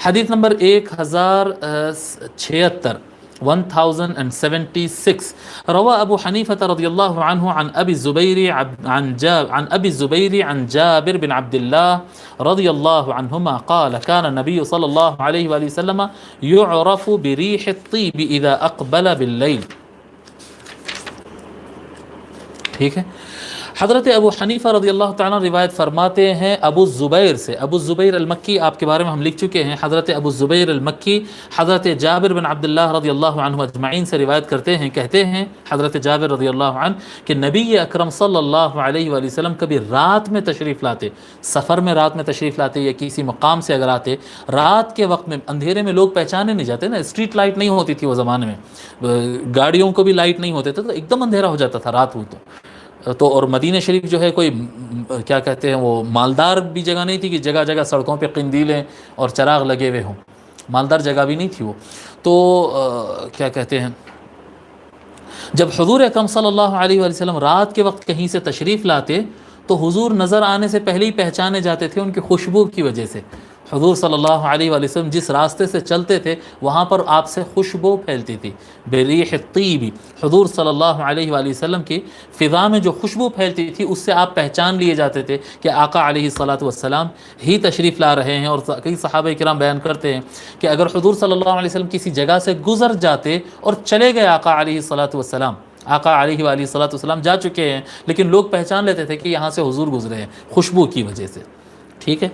حدیث نمبر 1076 1076 روى أبو حنيفة رضي الله عنه عن أبي الزبير عن جابر بن عبد الله رضي الله عنهما قال كان النبي صلى الله عليه وآله وسلم يعرف بريح الطيب إذا أقبل بالليل. ٹھیک ہے. حضرت ابو حنیفہ رضی اللہ تعالیٰ روایت فرماتے ہیں ابو الزبیر سے. ابو الزبیر المکی آپ کے بارے میں ہم لکھ چکے ہیں. حضرت ابو الزبیر المکی حضرت جابر بن عبداللہ رضی اللہ عنہ اجمعین سے روایت کرتے ہیں. کہتے ہیں حضرت جابر رضی اللہ عنہ کہ نبی اکرم صلی اللہ علیہ وآلہ وسلم کبھی رات میں تشریف لاتے, سفر میں رات میں تشریف لاتے یا کسی مقام سے اگر آتے, رات کے وقت میں اندھیرے میں لوگ پہچانے نہیں جاتے نا, اسٹریٹ لائٹ نہیں ہوتی تھی وہ زمانے میں, گاڑیوں کو بھی لائٹ نہیں ہوتے تھے, تو ایک دم اندھیرا ہو جاتا تھا رات ہوئی تو. اور مدینہ شریف جو ہے کوئی کیا کہتے ہیں وہ مالدار بھی جگہ نہیں تھی کہ جگہ جگہ سڑکوں پہ قندیلیں اور چراغ لگے ہوئے ہوں, مالدار جگہ بھی نہیں تھی وہ. تو کیا کہتے ہیں جب حضور اکرم صلی اللہ علیہ وآلہ وسلم رات کے وقت کہیں سے تشریف لاتے تو حضور نظر آنے سے پہلے ہی پہچانے جاتے تھے ان کی خوشبو کی وجہ سے. حضور صلی اللہ علیہ وآلہ وسلم جس راستے سے چلتے تھے وہاں پر آپ سے خوشبو پھیلتی تھی, بریح الطیب. حضور صلی اللہ علیہ وآلہ وسلم کی فضا میں جو خوشبو پھیلتی تھی اس سے آپ پہچان لیے جاتے تھے کہ آقا علیہ الصلاۃ والسلام ہی تشریف لا رہے ہیں. اور کئی صحابہ کرام بیان کرتے ہیں کہ اگر حضور صلی اللہ علیہ وسلم کسی جگہ سے گزر جاتے اور چلے گئے آقا علیہ الصلاۃ والسلام, آقا علیہ وآلہ الصلاۃ والسلام جا چکے ہیں لیکن لوگ پہچان لیتے تھے کہ یہاں سے حضور گزرے ہیں خوشبو کی وجہ سے. ٹھیک ہے.